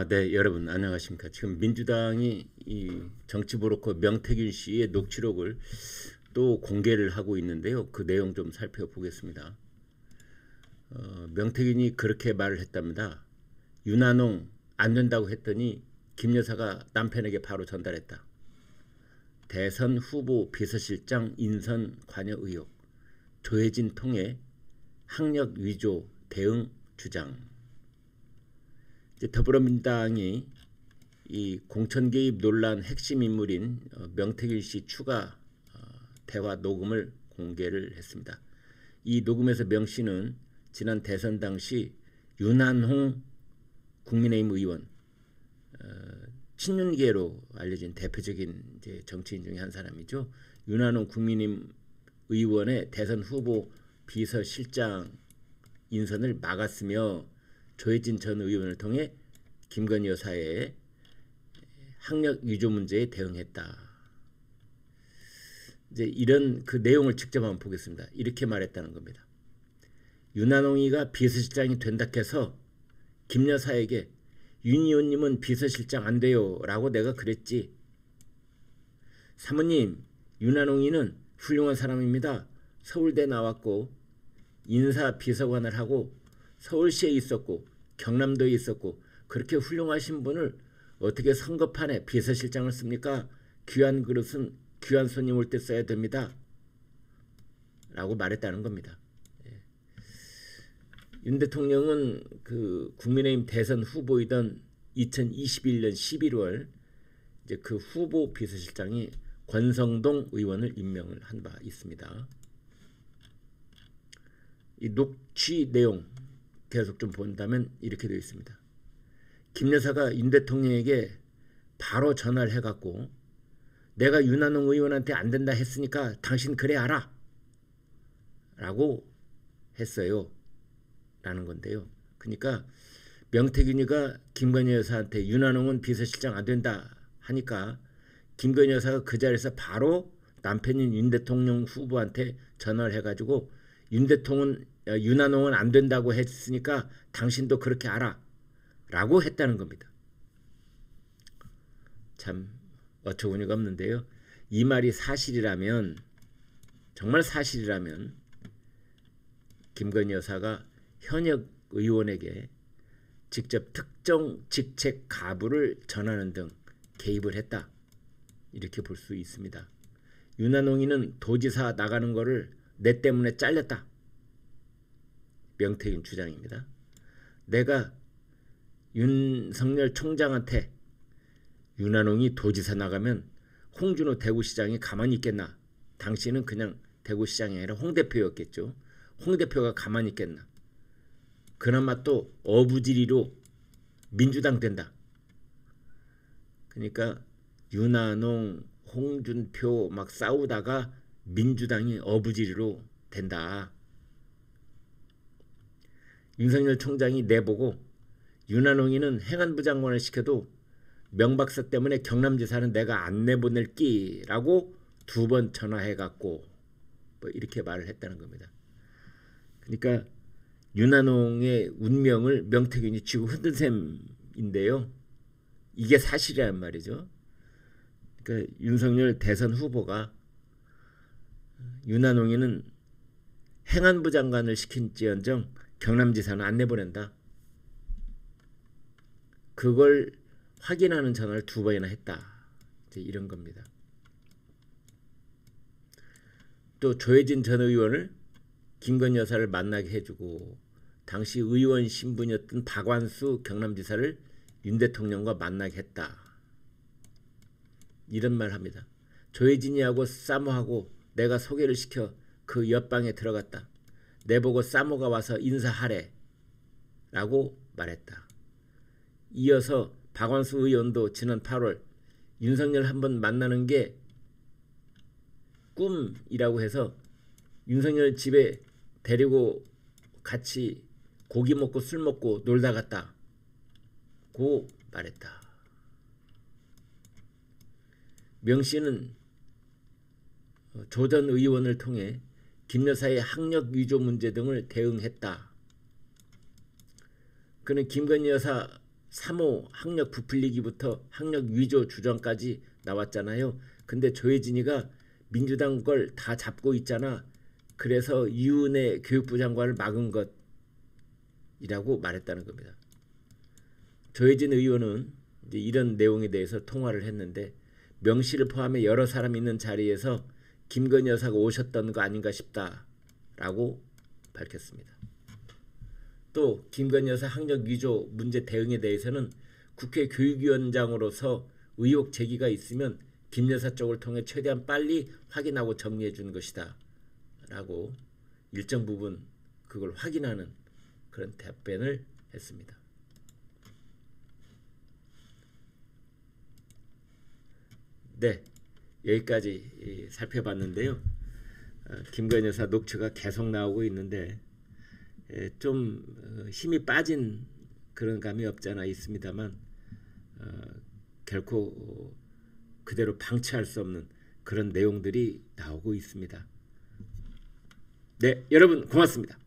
네, 여러분 안녕하십니까. 지금 민주당이 이 정치 브로커 명태균 씨의 녹취록을 또 공개를 하고 있는데요. 그 내용 좀 살펴보겠습니다. 명태균이 그렇게 말을 했답니다. 윤한홍 안 된다고 했더니 김 여사가 남편에게 바로 전달했다. 대선 후보 비서실장 인선 관여 의혹, 조혜진 통해 학력 위조 대응 주장. 이제 더불어민주당이 이 공천 개입 논란 핵심 인물인 명태균 씨 추가 대화 녹음을 공개를 했습니다. 이 녹음에서 명 씨는 지난 대선 당시 윤한홍 국민의힘 의원, 친윤계로 알려진 대표적인 이제 정치인 중에 한 사람이죠. 윤한홍 국민의힘 의원의 대선 후보 비서실장 인선을 막았으며 조혜진 전 의원을 통해 김건희 여사의 학력 위조 문제에 대응했다. 이제 이런 그 내용을 직접 한번 보겠습니다. 이렇게 말했다는 겁니다. 윤한홍이가 비서실장이 된다 해서 김 여사에게 윤 의원님은 비서실장 안 돼요 라고 내가 그랬지. 사모님, 윤한홍이는 훌륭한 사람입니다. 서울대 나왔고 인사 비서관을 하고 서울시에 있었고 경남도에 있었고 그렇게 훌륭하신 분을 어떻게 선거판에 비서실장을 씁니까? 귀한 그릇은 귀한 손님 올 때 써야 됩니다. 라고 말했다는 겁니다. 윤 대통령은 그 국민의힘 대선 후보이던 2021년 11월 이제 그 후보 비서실장이 권성동 의원을 임명을 한 바 있습니다. 이 녹취 내용 계속 좀 본다면 이렇게 되어 있습니다. 김 여사가 윤 대통령에게 바로 전화를 해갖고 내가 윤한홍 의원한테 안 된다 했으니까 당신 그래 알아 라고 했어요 라는 건데요. 그러니까 명태균이가 김건희 여사한테 윤한홍은 비서실장 안 된다 하니까 김건희 여사가 그 자리에서 바로 남편인 윤 대통령 후보한테 전화를 해가지고 윤한홍은 안 된다고 했으니까 당신도 그렇게 알아 라고 했다는 겁니다. 참 어처구니가 없는데요. 이 말이 사실이라면, 정말 사실이라면 김건희 여사가 현역 의원에게 직접 특정 직책 가부를 전하는 등 개입을 했다, 이렇게 볼 수 있습니다. 윤한홍이는 도지사 나가는 거를 내 때문에 잘렸다, 명태균 주장입니다. 내가 윤석열 총장한테 윤한홍이 도지사 나가면 홍준호 대구시장이 가만히 있겠나? 당시는 그냥 대구시장이 아니라 홍 대표였겠죠. 홍 대표가 가만히 있겠나? 그나마 또 어부지리로 민주당 된다. 그러니까 윤한홍, 홍준표 막 싸우다가 민주당이 어부지리로 된다. 윤석열 총장이 내보고 윤한홍이는 행안부 장관을 시켜도 명박사 때문에 경남지사는 내가 안 내보낼기라고 2번 전화해갖고 뭐 이렇게 말을 했다는 겁니다. 그러니까 윤한홍의 운명을 명태균이 쥐고 흔든 셈인데요. 이게 사실이란 말이죠. 그러니까 윤석열 대선 후보가 윤한홍이는 행안부 장관을 시킨지언정 경남지사는 안 내보낸다, 그걸 확인하는 전화를 2번이나 했다, 이제 이런 겁니다. 또 조혜진 전 의원을 김건희 여사를 만나게 해주고 당시 의원 신분이었던 박완수 경남지사를 윤 대통령과 만나게 했다, 이런 말 합니다. 조혜진이하고 사모하고 내가 소개를 시켜 그 옆방에 들어갔다. 내보고 사모가 와서 인사하래 라고 말했다. 이어서 박완수 의원도 지난 8월 윤석열 한번 만나는 게 꿈이라고 해서 윤석열 집에 데리고 같이 고기 먹고 술 먹고 놀다 갔다고 말했다. 명 씨는 조 전 의원을 통해 김 여사의 학력 위조 문제 등을 대응했다. 그는 김건희 여사 3호 학력 부풀리기부터 학력 위조 주장까지 나왔잖아요. 근데 조혜진이가 민주당 걸 다 잡고 있잖아. 그래서 이은혜 교육부 장관을 막은 것이라고 말했다는 겁니다. 조혜진 의원은 이제 이런 내용에 대해서 통화를 했는데 명씨를 포함해 여러 사람 있는 자리에서 김건희 여사가 오셨던 거 아닌가 싶다라고 밝혔습니다. 또 김건희 여사 학력 위조 문제 대응에 대해서는 국회 교육위원장으로서 의혹 제기가 있으면 김 여사 쪽을 통해 최대한 빨리 확인하고 정리해 주는 것이다 라고 일정 부분 그걸 확인하는 그런 답변을 했습니다. 네, 여기까지 살펴봤는데요. 김건희 여사 녹취가 계속 나오고 있는데 좀 힘이 빠진 그런 감이 없지 않아 있습니다만 결코 그대로 방치할 수 없는 그런 내용들이 나오고 있습니다. 네, 여러분 고맙습니다.